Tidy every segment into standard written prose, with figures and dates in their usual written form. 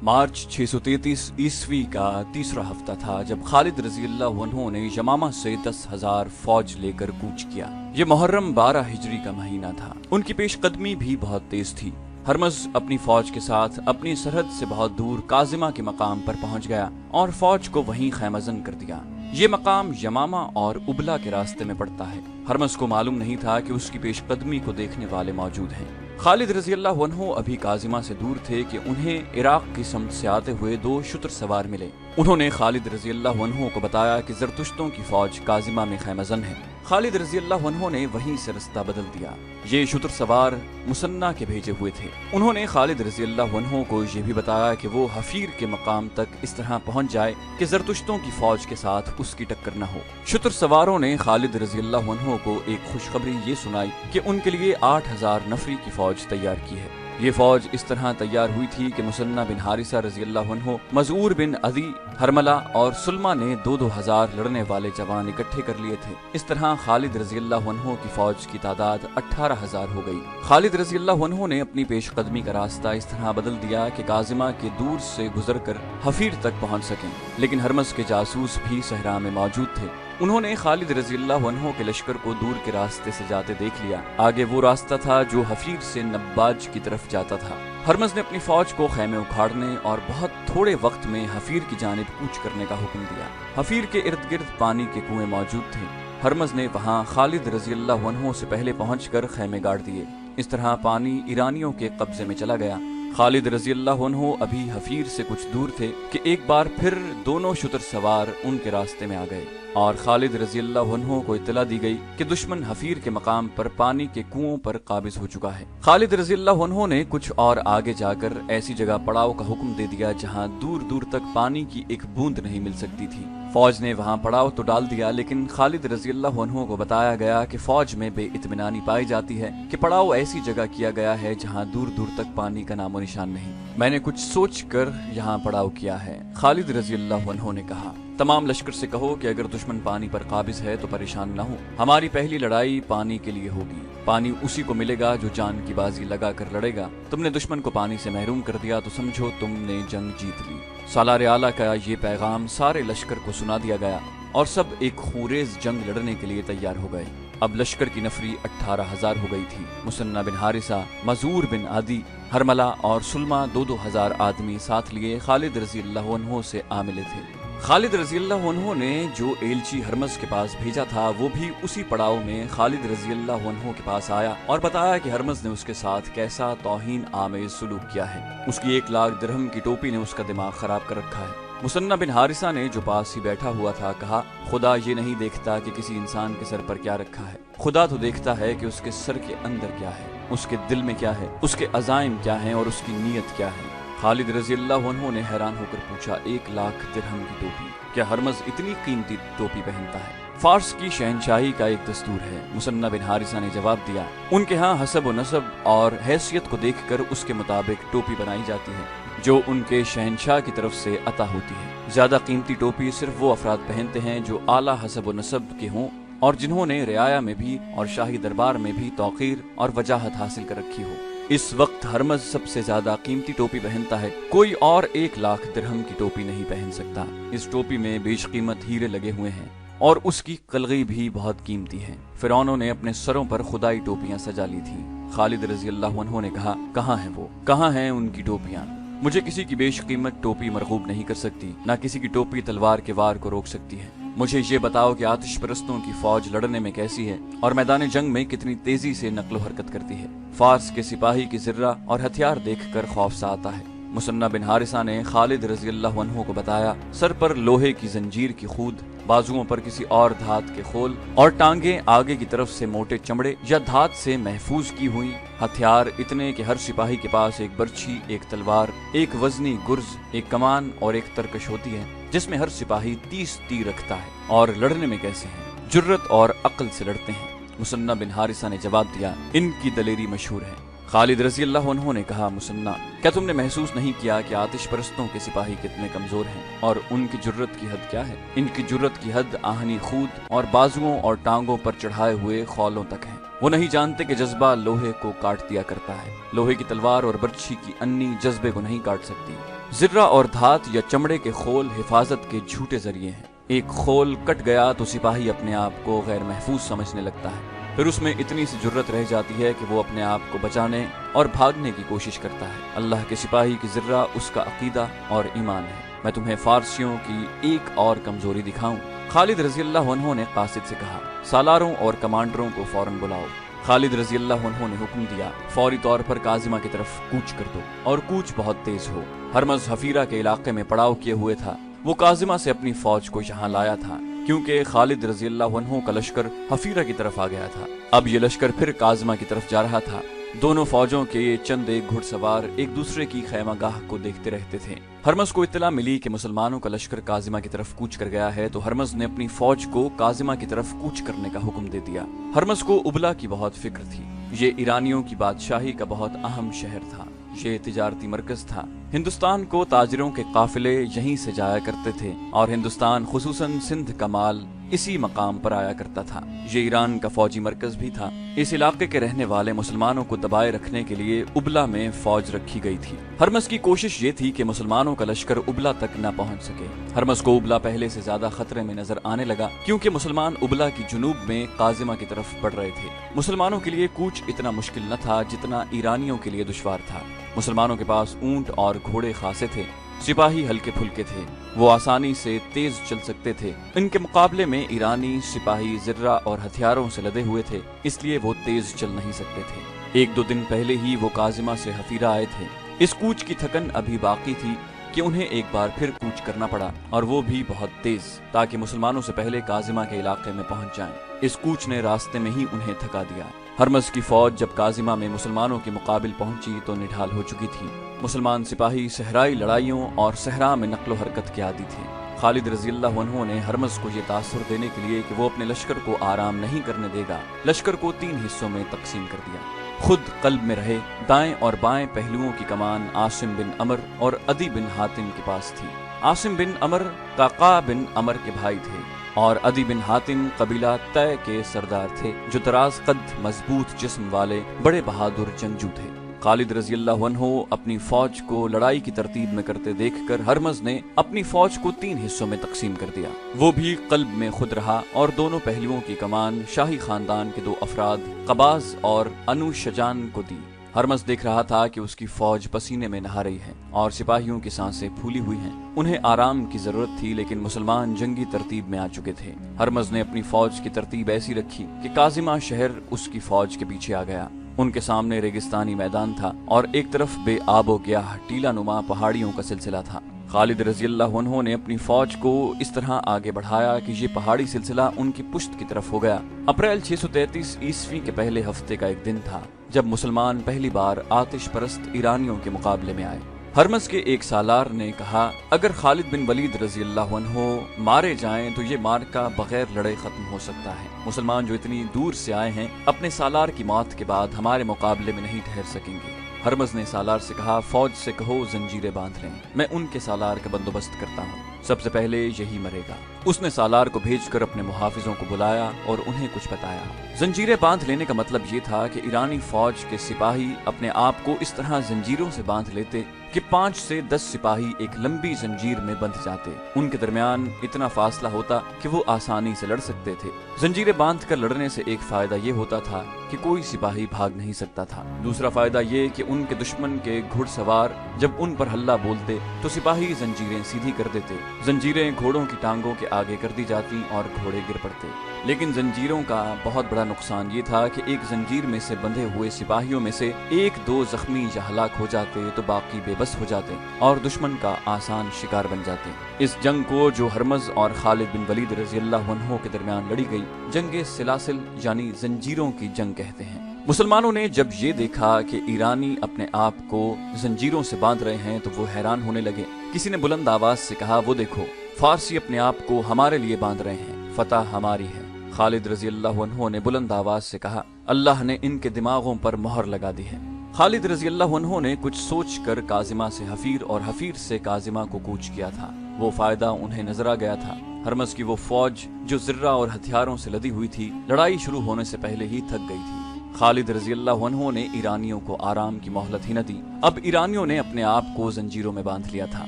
मार्च 633 ईस्वी का तीसरा हफ्ता था जब खालिद रजी अल्लाह अन्हु ने यमामा से 10,000 फौज लेकर कूच किया। ये मुहर्रम 12 हिजरी का महीना था। उनकी पेशकदमी भी बहुत तेज थी। हरमज अपनी फौज के साथ अपनी सरहद से बहुत दूर काजिमा के मकाम पर पहुंच गया और फौज को वहीं खैमजन कर दिया। ये मकाम यमामा और उबला के रास्ते में पड़ता है। हरमज को मालूम नहीं था कि उसकी पेशकदमी को देखने वाले मौजूद हैं। खालिद रजी अल्लाह अन्हु अभी काजिमा से दूर थे कि उन्हें इराक की समत से आते हुए 2 शुतर सवार मिले। उन्होंने खालिद रजी अल्लाह अन्हु को बताया कि जरतुश्तों की फौज काजिमा में खैमजन है। खालिद रजी अल्लाह अन्हु ने वहीं से रास्ता बदल दिया। ये शुतर सवार मुसन्ना के भेजे हुए थे। उन्होंने खालिद रजी अल्लाह अन्हु को ये भी बताया कि वो हफीर के मकाम तक इस तरह पहुंच जाए कि जरतुश्तों की फौज के साथ उसकी टक्कर न हो। शुतर सवारों ने खालिद रजी अल्लाह अन्हु को एक खुशखबरी ये सुनाई कि उनके लिए 8,000 नफरी की फौज तैयार की है। ये फौज इस तरह तैयार हुई थी कि मुसन्ना बिन हारिसा रजी अल्लाह अन्हु, मजूर बिन अदी, हरमला और सुलमा ने 2-2 हजार लड़ने वाले जवान इकट्ठे कर लिए थे। इस तरह खालिद रजी अल्लाह अन्हु की फौज की तादाद 18,000 हो गई। खालिद रजी अल्लाह अन्हु ने अपनी पेशकदमी का रास्ता इस तरह बदल दिया कि काजिमा के दूर से गुजर कर हफीर तक पहुंच सकें, लेकिन हरमज के जासूस भी सहरा में मौजूद थे। उन्होंने खालिद रजी अल्लाह अन्हु के लश्कर को दूर के रास्ते से जाते देख लिया। आगे वो रास्ता था जो हफीर से नब्बाज की तरफ जाता था। हरमज ने अपनी फौज को खैमे उखाड़ने और बहुत थोड़े वक्त में हफीर की जानिब कूच करने का हुक्म दिया। हफीर के इर्द गिर्द पानी के कुएं मौजूद थे। हरमज ने वहां खालिद रजी अल्लाह अन्हु से पहले पहुंचकर खैमे गाड़ दिए। इस तरह पानी ईरानियों के कब्जे में चला गया। खालिद रजी अल्लाह अन्हु अभी हफीर से कुछ दूर थे कि एक बार फिर दोनों शुतर सवार उनके रास्ते में आ गए और खालिद रजी अल्लाह अन्हु को इत्तला दी गई कि दुश्मन हफीर के मकाम पर पानी के कुओं पर काबिज हो चुका है। खालिद रजी अल्लाह अन्हु ने कुछ और आगे जाकर ऐसी जगह पड़ाव का हुक्म दे दिया जहां दूर दूर तक पानी की एक बूंद नहीं मिल सकती थी। फौज ने वहां पड़ाव तो डाल दिया, लेकिन खालिद रजी अल्लाह अन्हु को बताया गया कि फौज में बेइत्मीनानी पाई जाती है कि पड़ाव ऐसी जगह किया गया है जहां दूर दूर तक पानी का नामो निशान नहीं। मैंने कुछ सोच कर यहाँ पड़ाव किया है। खालिद रजी अल्लाह अन्हु ने कहा, तमाम लश्कर से कहो कि अगर दुश्मन पानी पर काबिज है तो परेशान न हो। हमारी पहली लड़ाई पानी के लिए होगी। पानी उसी को मिलेगा जो जान की बाजी लगा कर लड़ेगा। तुमने दुश्मन को पानी से महरूम कर दिया तो समझो तुमने जंग जीत ली। सालार आला का ये पैगाम सारे लश्कर को सुना दिया गया और सब एक खूरेज जंग लड़ने के लिए तैयार हो गए। अब लश्कर की नफरी 18,000 हो गई थी। मुसन्ना बिन हारिसा, मजूर बिन आदि, हरमला और सुलमा 2-2 हजार आदमी साथ लिए खालिद रजी अल्लाह अन्हु से आ मिले थे। खालिद रजी अल्लाह अन्हु ने जो एलची हरमज के पास भेजा था वो भी उसी पड़ाव में खालिद रजी अल्लाह अन्हु के पास आया और बताया कि हरमज ने उसके साथ कैसा तौहीन आमेज सुलूक किया है। उसकी 1 लाख दिरहम की टोपी ने उसका दिमाग खराब कर रखा है। मुसन्ना बिन हारिसा ने जो पास ही बैठा हुआ था कहा, खुदा ये नहीं देखता कि किसी इंसान के सर पर क्या रखा है। खुदा तो देखता है कि उसके सर के अंदर क्या है, उसके दिल में क्या है, उसके अज़ाइम क्या हैं और उसकी नीयत क्या है। खालिद रजी अल्लाह अन्हु ने हैरान होकर पूछा, 1 लाख दिरहम की टोपी? क्या हरमज इतनी कीमती टोपी पहनता है? फारस की शहनशाही का एक दस्तूर है। मुसन्ना बिन हारिसा ने जवाब दिया, उनके यहाँ हसब व नसब और हैसियत को देखकर उसके मुताबिक टोपी बनाई जाती है जो उनके शहनशाह की तरफ से अता होती है। ज्यादा कीमती टोपी सिर्फ वो अफराद पहनते हैं जो आला हसब व नसब के हों और जिन्होंने रियाया में भी और शाही दरबार में भी तौकीर और वजाहत हासिल कर रखी हो। इस वक्त हरमज सबसे ज्यादा कीमती टोपी पहनता है। कोई और 1 लाख दिरहम की टोपी नहीं पहन सकता। इस टोपी में बेशकीमत हीरे लगे हुए हैं और उसकी कलगी भी बहुत कीमती है। फिरौनों ने अपने सरों पर खुदाई टोपियां सजा ली थी। खालिद रजी अल्लाह अन्हु ने कहा, कहाँ हैं वो? कहाँ हैं उनकी टोपियां? मुझे किसी की बेशकीमत टोपी मरगूब नहीं कर सकती, ना किसी की टोपी तलवार के वार को रोक सकती है। मुझे ये बताओ कि आतिश परस्तों की फौज लड़ने में कैसी है और मैदान जंग में कितनी तेजी से नकलो हरकत करती है। फारस के सिपाही की जिर्रा और हथियार देखकर खौफ सा आता है। मुसन्ना बिन हारिसा ने खालिद रजी अल्लाह अन्हु को बताया, सर पर लोहे की जंजीर की खूद, बाजुओं पर किसी और धात के खोल और टांगे आगे की तरफ से मोटे चमड़े या धात से महफूज की हुई। हथियार इतने कि हर सिपाही के पास एक बर्छी, एक तलवार, एक वजनी गुर्ज, एक कमान और एक तरकश होती है जिसमें हर सिपाही 30 तीर रखता है। और लड़ने में कैसे हैं? जुर्रत और अक्ल से लड़ते हैं। मुसन्ना बिन हारिसा ने जवाब दिया, इनकी दलेरी मशहूर है। खालिद रजी अल्लाह अन्हु ने कहा, मुसन्ना, क्या तुमने महसूस नहीं किया कि आतिश परस्तों के सिपाही कितने कमजोर हैं और उनकी जुर्रत की हद क्या है? इनकी जुर्रत की हद आहनी खूद और बाजुओं और टांगों पर चढ़ाए हुए खौलों तक है। वो नहीं जानते कि जज्बा लोहे को काट दिया करता है। लोहे की तलवार और बर्छी की अन्नी जज्बे को नहीं काट सकती। ज़र्रा और धात या चमड़े के खोल हिफाजत के झूठे जरिए हैं। एक खोल कट गया तो सिपाही अपने आप को गैर महफूज समझने लगता है, फिर उसमें इतनी सी जुर्रत रह जाती है कि वो अपने आप को बचाने और भागने की कोशिश करता है। अल्लाह के सिपाही की ज़र्रा उसका अकीदा और ईमान है। मैं तुम्हें फारसियों की एक और कमजोरी दिखाऊं। खालिद रज़ी अल्लाह अन्हु ने कासिद से कहा, सालारों और कमांडरों को फौरन बुलाओ। खालिद रज़ी अल्लाह अन्हु ने हुक्म दिया, फौरी तौर पर काजिमा की तरफ कूच कर दो और कूच बहुत तेज हो। हरमज हफीरा के इलाके में पड़ाव किए हुए था। वो काजिमा से अपनी फौज को यहाँ लाया था क्योंकि खालिद रज़ी अल्लाह अन्हु का लश्कर हफीरा की तरफ आ गया था। अब ये लश्कर फिर काजिमा की तरफ जा रहा था। दोनों फौजों के ये चंद एक घुड़सवार एक दूसरे की खैमागाह को देखते रहते थे। हरमज को इत्तला मिली कि मुसलमानों का लश्कर काजिमा की तरफ कूच कर गया है, तो हरमज ने अपनी फौज को काजिमा की तरफ कूच करने का हुक्म दे दिया। हरमज को उबला की बहुत फिक्र थी। ये ईरानियों की बादशाही का बहुत अहम शहर था। ये तिजारती मरकज था। हिंदुस्तान को ताजिरों के काफिले यहीं से जाया करते थे और हिंदुस्तान खुसूसन सिंध का माल इसी मकाम पर आया करता था। ये ईरान का फौजी मरकज भी था। इस इलाके के रहने वाले मुसलमानों को दबाए रखने के लिए उबला में फौज रखी गई थी। हरमज की कोशिश ये थी कि मुसलमानों का लश्कर उबला तक न पहुंच सके। हरमज को उबला पहले से ज्यादा खतरे में नजर आने लगा क्योंकि मुसलमान उबला की जुनूब में काजिमा की तरफ बढ़ रहे थे। मुसलमानों के लिए कूच इतना मुश्किल न था जितना ईरानियों के लिए दुश्वार था। मुसलमानों के पास ऊंट और घोड़े खासे थे। सिपाही हल्के फुल्के थे। वो आसानी से तेज चल सकते थे। इनके मुकाबले में ईरानी सिपाही ज़र्रा और हथियारों से लदे हुए थे, इसलिए वो तेज चल नहीं सकते थे। एक दो दिन पहले ही वो काजिमा से हफीरा आए थे। इस कूच की थकन अभी बाकी थी कि उन्हें एक बार फिर कूच करना पड़ा, और वो भी बहुत तेज, ताकि मुसलमानों से पहले काजिमा के इलाके में पहुंच जाएं। इस कूच ने रास्ते में ही उन्हें थका दिया। हरमज की फौज जब काजिमा में मुसलमानों के मुकाबिल पहुंची तो निढाल हो चुकी थी। मुसलमान सिपाही सहराई लड़ाइयों और सहरा में नक्लो हरकत के आदी थे। खालिद रज़ी अल्लाह अन्हु ने हरमज को ये तासुर देने के लिए कि वो अपने लश्कर को आराम नहीं करने देगा, लश्कर को 3 हिस्सों में तकसीम कर दिया। खुद कल्ब में रहे। दाएं और बाएं पहलुओं की कमान आसिम बिन अमर और अदी बिन हातिम के पास थी। आसिम बिन अमर काका बिन अमर के भाई थे और अदी बिन हातिम कबीला तय के सरदार थे, जो दराज कद मजबूत जिस्म वाले बड़े बहादुर जंगजू थे। खालिद रज़ी अल्लाह अन्हु अपनी फौज को लड़ाई की तरतीब में करते देखकर हरमज ने अपनी फौज को 3 हिस्सों में तकसीम कर दिया। वो भी कल्ब में खुद रहा और दोनों पहलुओं की कमान शाही खानदान के 2 अफराद कबाज और अनुशजान को दी। हरमज देख रहा था कि उसकी फौज पसीने में नहा रही है और सिपाहियों की सांसें फूली हुई हैं। उन्हें आराम की जरूरत थी, लेकिन मुसलमान जंगी तरतीब में आ चुके थे। हरमज ने अपनी फौज की तरतीब ऐसी रखी कि काजिमा शहर उसकी फौज के पीछे आ गया। उनके सामने रेगिस्तानी मैदान था और एक तरफ बेआबो ग्याह टीला नुमा पहाड़ियों का सिलसिला था। खालिद रज़ी अल्लाह अन्हु ने अपनी फौज को इस तरह आगे बढ़ाया कि ये पहाड़ी सिलसिला उनकी पुश्त की तरफ हो गया। अप्रैल 633 ईस्वी के पहले हफ्ते का एक दिन था जब मुसलमान पहली बार आतिश परस्त ईरानियों के मुकाबले में आए। हरमज के एक सालार ने कहा, अगर खालिद बिन वलीद रज़ी अल्लाह अन्हु मारे जाएं तो ये मार्का बगैर लड़े खत्म हो सकता है। मुसलमान जो इतनी दूर से आए हैं अपने सालार की मौत के बाद हमारे मुकाबले में नहीं ठहर सकेंगे। हरमज ने सालार से कहा, फौज से कहो जंजीरें बांध लें, मैं उनके सालार का बंदोबस्त करता हूँ, सबसे पहले यही मरेगा। उसने सालार को भेजकर अपने मुहाफिजों को बुलाया और उन्हें कुछ बताया। जंजीरें बांध लेने का मतलब ये था कि ईरानी फौज के सिपाही अपने आप को इस तरह जंजीरों से बांध लेते कि 5 से 10 सिपाही एक लंबी जंजीर में बंध जाते। उनके दरमियान इतना फासला होता कि वो आसानी से लड़ सकते थे। जंजीरें बांधकर लड़ने से एक फायदा ये होता था कि कोई सिपाही भाग नहीं सकता था। दूसरा फायदा ये कि उनके दुश्मन के घुड़सवार जब उन पर हल्ला बोलते तो सिपाही जंजीरें सीधी कर देते। जंजीरें घोड़ों की टांगों के आगे कर दी जाती और घोड़े गिर पड़ते। लेकिन जंजीरों का बहुत बड़ा नुकसान ये था कि एक जंजीर में से बंधे हुए सिपाहियों में से 1-2 जख्मी या हलाक हो जाते तो बाकी बेबस हो जाते और दुश्मन का आसान शिकार बन जाते। इस जंग को, जो हरमज और खालिद बिन वलीद रज़ी अल्लाह अन्हु के दरमियान लड़ी गई, जंगे सिलासिल यानी जंजीरों की जंग कहते हैं। मुसलमानों ने जब ये देखा कि ईरानी अपने आप को जंजीरों से बांध रहे हैं तो वो हैरान होने लगे। किसी ने बुलंद आवाज से कहा, वो देखो, फारसी अपने आप को हमारे लिए बांध रहे हैं, फतह हमारी है। खालिद रज़ी अल्लाह अन्हु ने बुलंद आवाज से कहा, अल्लाह ने इनके दिमागों पर मोहर लगा दी है। खालिद रज़ी अल्लाह अन्हु ने कुछ सोच कर काजिमा से हफीर और हफीर से काजिमा को कूच किया था। वो फायदा उन्हें नजर आ गया था। हरमज की वो फौज जो ज़र्रा और हथियारों से लदी हुई थी, लड़ाई शुरू होने से पहले ही थक गई थी। खालिद रजी अल्लाह अन्हु ने ईरानियों को आराम की मोहलत ही न दी। अब ईरानियों ने अपने आप को जंजीरों में बांध लिया था।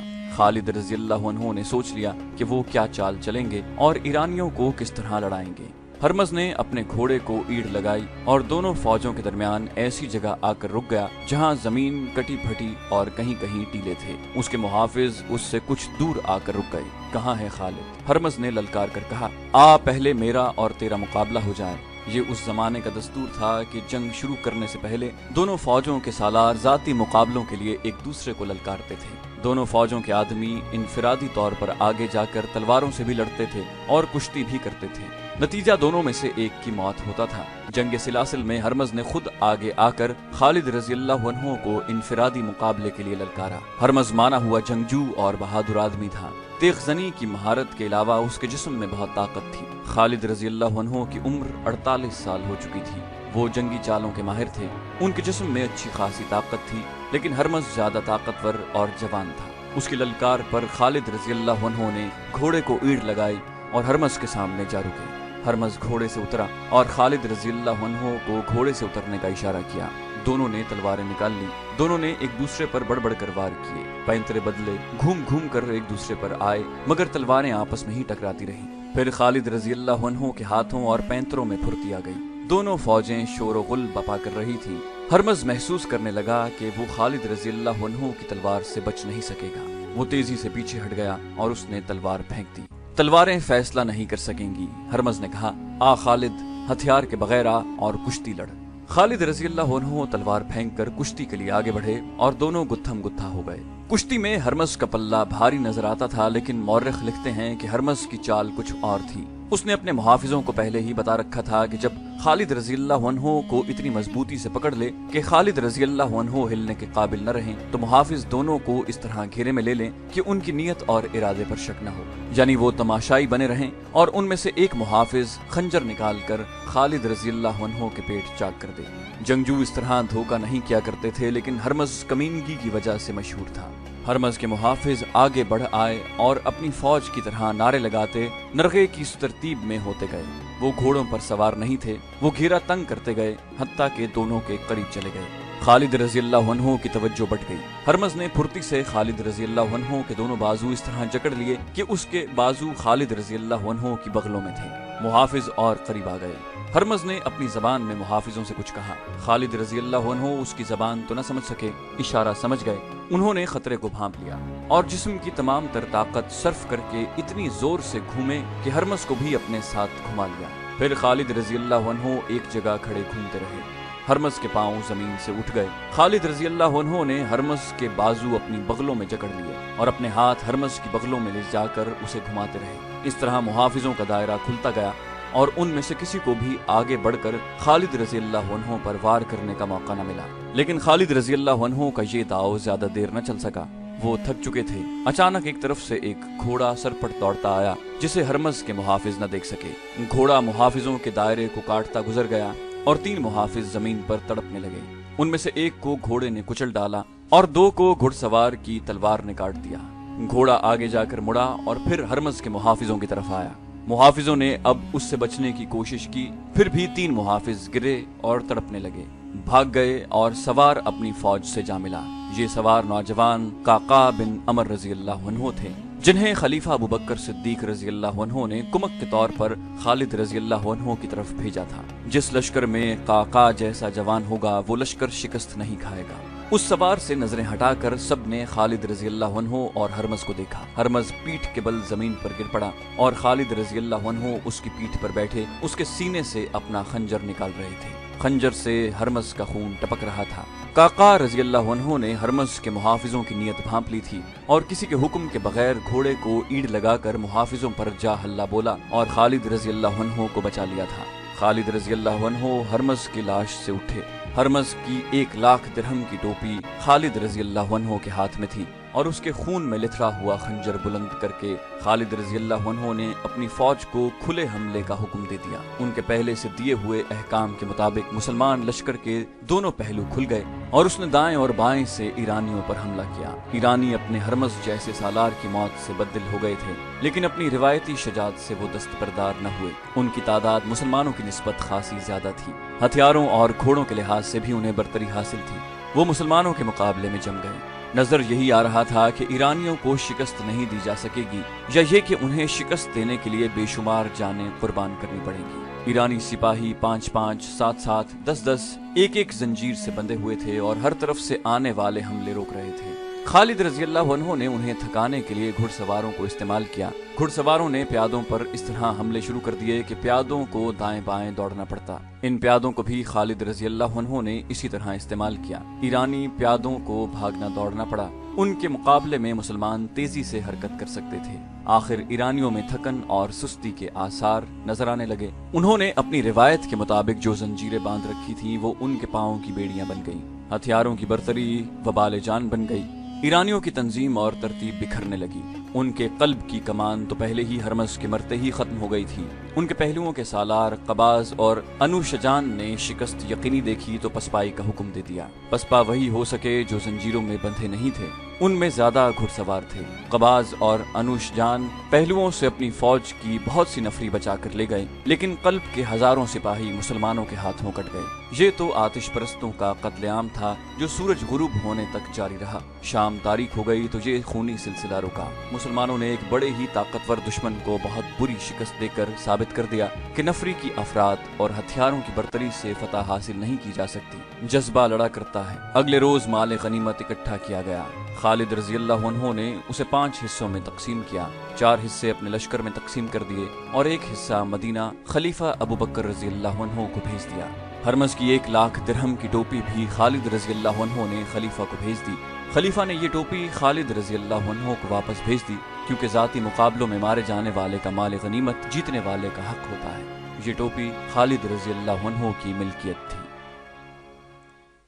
खालिद रजी अल्लाह अन्हु ने सोच लिया कि वो क्या चाल चलेंगे और ईरानियों को किस तरह लड़ाएंगे। हरमज ने अपने घोड़े को ईड़ लगाई और दोनों फौजों के दरमियान ऐसी जगह आकर रुक गया जहां जमीन कटी फटी और कहीं कहीं टीले थे। उसके मुहाफिज उससे कुछ दूर आकर रुक गए। कहाँ है खालिद? हरमज ने ललकार कर कहा, आ पहले मेरा और तेरा मुकाबला हो जाए। ये उस जमाने का दस्तूर था कि जंग शुरू करने से पहले दोनों फौजों के सालार जाती मुकाबलों के लिए एक दूसरे को ललकारते थे। दोनों फौजों के आदमी इनफिरादी तौर पर आगे जाकर तलवारों से भी लड़ते थे और कुश्ती भी करते थे। नतीजा दोनों में से एक की मौत होता था। जंग सिलासिल में हरमज ने खुद आगे आकर खालिद रजी अल्लाह अन्हु को इनफिरादी मुकाबले के लिए ललकारा। हरमज माना हुआ जंगजू और बहादुर आदमी था। तेगजनी की महारत के अलावा उसके जिस्म में बहुत ताकत थी। खालिद रजी अल्लाह अन्हु की उम्र 48 साल हो चुकी थी। वो जंगी चालों के माहिर थे। उनके जिस्म में अच्छी खासी ताकत थी, लेकिन हरमज ज्यादा ताकतवर और जवान था। उसकी ललकार पर खालिद रजी अल्लाह अन्हु ने घोड़े को ईड़ लगाई और हरमज के सामने जा रुके। हरमज घोड़े से उतरा और खालिद रजी अल्लाह अन्हु को घोड़े से उतरने का इशारा किया। दोनों ने तलवारें निकाल ली। दोनों ने एक दूसरे पर बड़बड़ कर वार किए। पैंतरे बदले, घूम घूम कर एक दूसरे पर आए, मगर तलवारें आपस में ही टकराती रहीं। फिर खालिद रजी अल्लाह अन्हु के हाथों और पैंतरों में फुर्ती आ गई। दोनों फौजें शोर गुल बपा कर रही थी। हरमज महसूस करने लगा कि वो खालिद रजी अल्लाह अन्हु की तलवार से बच नहीं सकेगा। वो तेजी से पीछे हट गया और उसने तलवार फेंक दी। तलवारें फैसला नहीं कर सकेंगी। हरमज ने कहा, आ खालिद, हथियार के बगैर आ और कुश्ती लड़। खालिद रजी अल्लाह अन्हु तलवार फेंक कर कुश्ती के लिए आगे बढ़े और दोनों गुत्थम गुत्था हो गए। कुश्ती में हरमज का पल्ला भारी नजर आता था, लेकिन मौर्रिख लिखते हैं कि हरमज की चाल कुछ और थी। उसने अपने मुहाफिजों को पहले ही बता रखा था कि जब खालिद रजी अल्लाह अन्हु को इतनी मजबूती से पकड़ ले कि खालिद रजी अल्लाह अन्हु हिलने के काबिल न रहें, तो मुहाफिज दोनों को इस तरह घेरे में ले लें कि उनकी नीयत और इरादे पर शक न हो, यानी वो तमाशाई बने रहें। और उनमें से एक मुहाफिज खंजर निकाल कर खालिद रजी अल्लाह अन्हु के पेट चाक कर दे। जंगजू इस तरह धोखा नहीं किया करते थे, लेकिन हरमज कमीनगी की वजह से मशहूर था। हरमज के मुहाफिज आगे बढ़ आए और अपनी फौज की तरह नारे लगाते नरगे की इस तरतीब में होते गए। वो घोड़ों पर सवार नहीं थे। वो घेरा तंग करते गए, हत्ता के दोनों के करीब चले गए। खालिद रजी अल्लाह अन्हु की तवज्जो बढ़ गई। हरमज ने फुर्ती से खालिद रजी अल्लाह अन्हु के दोनों बाजू इस तरह जकड़ लिए कि उसके बाजू खालिद रजी अल्लाह अन्हु की बगलों में थे। मुहाफिज और करीब आ गए। हरमज ने अपनी जबान में मुहाफिजों से कुछ कहा। खालिद रजी अल्लाह अन्हु उसकी जबान तो न समझ सके, इशारा समझ गए। उन्होंने खतरे को भांप लिया और जिस्म की तमाम तर ताकत सर्फ करके इतनी जोर से घूमे कि हरमज को भी अपने साथ घुमा लिया। फिर खालिद रजी अल्लाह अन्हु एक जगह खड़े घूमते रहे। हरमज के पांव जमीन से उठ गए। खालिद रजी अल्लाह अन्हु ने हरमज के बाजू अपनी बगलों में जकड़ लिए और अपने हाथ हरमज की बगलों में ले जाकर उसे घुमाते रहे। इस तरह मुहाफिजों का दायरा खुलता गया और उनमें से किसी को भी आगे बढ़कर खालिद रजी अल्लाह अन्हु पर वार करने का मौका न मिला। लेकिन खालिद रजी अल्लाह अन्हु का ये दाव ज्यादा देर न चल सका। वो थक चुके थे। अचानक एक तरफ से एक घोड़ा सरपट दौड़ता आया, जिसे हरमज के मुहाफिज न देख सके। घोड़ा मुहाफिजों के दायरे को काटता गुजर गया और 3 मुहाफिज जमीन पर तड़पने लगे। उनमें से एक को घोड़े ने कुचल डाला और 2 को घुड़सवार की तलवार ने काट दिया। घोड़ा आगे जाकर मुड़ा और फिर हरमज के मुहाफिजों की तरफ आया। मुहाफिजों ने अब उससे बचने की कोशिश की, फिर भी 3 मुहाफिज गिरे और तड़पने लगे। भाग गए और सवार अपनी फौज से जा मिला। ये सवार नौजवान काका बिन अमर रजी अल्लाह अन्हु थे, जिन्हें खलीफा अबू बकर सिद्दीक रजी अल्लाह अन्हु ने कुमक के तौर पर खालिद रजी अल्लाह अन्हु की तरफ भेजा था। जिस लश्कर में काका जैसा जवान होगा, वो लश्कर शिकस्त नहीं खाएगा। उस सवार से नजरें हटाकर सब ने खालिद रजी अल्लाह अन्हु और हरमज को देखा। हरमज पीठ के बल जमीन पर गिर पड़ा और खालिद रजी अल्लाह अन्हु उसकी पीठ पर बैठे उसके सीने से अपना खंजर निकाल रहे थे। खंजर से हरमज का खून टपक रहा था। काका रजी अल्लाह अन्हु ने हरमज के मुहाफिजों की नीयत भांप ली थी और किसी के हुक्म के बगैर घोड़े को ईड़ लगाकर मुहाफिजों पर जा हल्ला बोला और खालिद रजी अल्लाह अन्हु को बचा लिया था। खालिद रजी अल्लाह अन्हु हरमज की लाश से उठे। हरमज की 1 लाख दिरहम की टोपी खालिद रजी अल्लाह अन्हु के हाथ में थी اور اس کے خون میں لتھڑا ہوا خنجر بلند کر کے خالد رضی اللہ عنہ نے اپنی فوج کو کھلے حملے کا حکم دے دیا۔ ان کے پہلے سے دیے ہوئے احکام کے مطابق مسلمان لشکر کے دونوں پہلو کھل گئے اور اس نے دائیں اور بائیں سے ایرانیوں پر حملہ کیا۔ ایرانی اپنے ہرمز جیسے سالار کی موت سے بددل ہو گئے تھے، لیکن اپنی روایتی شجاعت سے وہ دستبردار نہ ہوئے۔ ان کی تعداد مسلمانوں کی نسبت خاصی زیادہ تھی، ہتھیاروں اور گھوڑوں کے لحاظ سے بھی انہیں برتری حاصل تھی۔ وہ مسلمانوں کے مقابلے میں جم گئے۔ نظر یہی آ رہا تھا کہ ایرانیوں کو شکست نہیں دی جا سکے گی، یا یہ کہ انہیں شکست دینے کے لیے بے شمار جانیں قربان کرنی پڑیں گی۔ ایرانی سپاہی 5-5، 7-7، 10-10 ایک زنجیر سے بندھے ہوئے تھے اور ہر طرف سے آنے والے حملے روک رہے تھے۔ خالد رضی اللہ عنہ نے انہیں تھکانے کے لیے گھڑ سواروں کو استعمال کیا۔ گھڑ سواروں نے پیادوں پر اس طرح حملے شروع کر دیے کہ پیادوں کو دائیں بائیں دوڑنا پڑتا۔ ان پیادوں کو بھی خالد رضی اللہ عنہ نے اسی طرح استعمال کیا۔ ایرانی پیادوں کو بھاگنا دوڑنا پڑا۔ ان کے مقابلے میں مسلمان تیزی سے حرکت کر سکتے تھے۔ آخر ایرانیوں میں تھکن اور سستی کے آثار نظر آنے لگے۔ انہوں نے اپنی روایت کے مطابق جو زنجیریں باندھ رکھی تھیں وہ ان کے پاؤں کی بیڑیاں بن گئیں۔ ہتھیاروں کی برتری وبال جان بن گئی۔ ایرانیوں کی تنظیم اور ترتیب بکھرنے لگی۔ ان کے قلب کی کمان تو پہلے ہی ہرمز کے مرتے ہی ختم ہو گئی تھی۔ ان کے پہلوؤں کے سالار قباز اور انوشجان نے شکست یقینی دیکھی تو پسپائی کا حکم دے دیا۔ پسپا وہی ہو سکے جو زنجیروں میں بندھے نہیں تھے۔ ان میں زیادہ گھڑ سوار تھے۔ قباز اور انوشجان پہلوؤں سے اپنی فوج کی بہت سی نفری بچا کر لے گئے، لیکن قلب کے ہزاروں سپاہی مسلمانوں کے ہاتھوں کٹ گئے۔ یہ تو آتش پرستوں کا قتل عام تھا جو سورج غروب ہونے تک جاری رہا۔ شام تاریک ہو گئی تو یہ خونی سلسلہ رکا۔ مسلمانوں نے ایک بڑے ہی طاقتور دشمن کو بہت بری شکست دے کر ثابت کر دیا کہ نفری کی افراد اور ہتھیاروں کی برتری سے فتح حاصل نہیں کی جا سکتی۔ جذبہ لڑا کرتا ہے۔ اگلے روز مال غنیمت اکٹھا کیا گیا۔ خالد رضی اللہ عنہ نے اسے 5 حصوں میں تقسیم کیا۔ 4 حصے اپنے لشکر میں تقسیم کر دیے اور ایک حصہ مدینہ خلیفہ ابو بکر رضی اللہ عنہ کو بھیج دیا۔ ہرمز کی 1 لاکھ درہم کی ٹوپی بھی خالد رضی اللہ عنہ نے خلیفہ کو بھیج دی۔ خلیفہ نے یہ ٹوپی خالد رضی اللہ عنہ کو واپس بھیج دی، کیونکہ ذاتی مقابلوں میں مارے جانے والے کا مال غنیمت جیتنے والے کا حق ہوتا ہے۔ یہ ٹوپی خالد رضی اللہ عنہ کی ملکیت تھی۔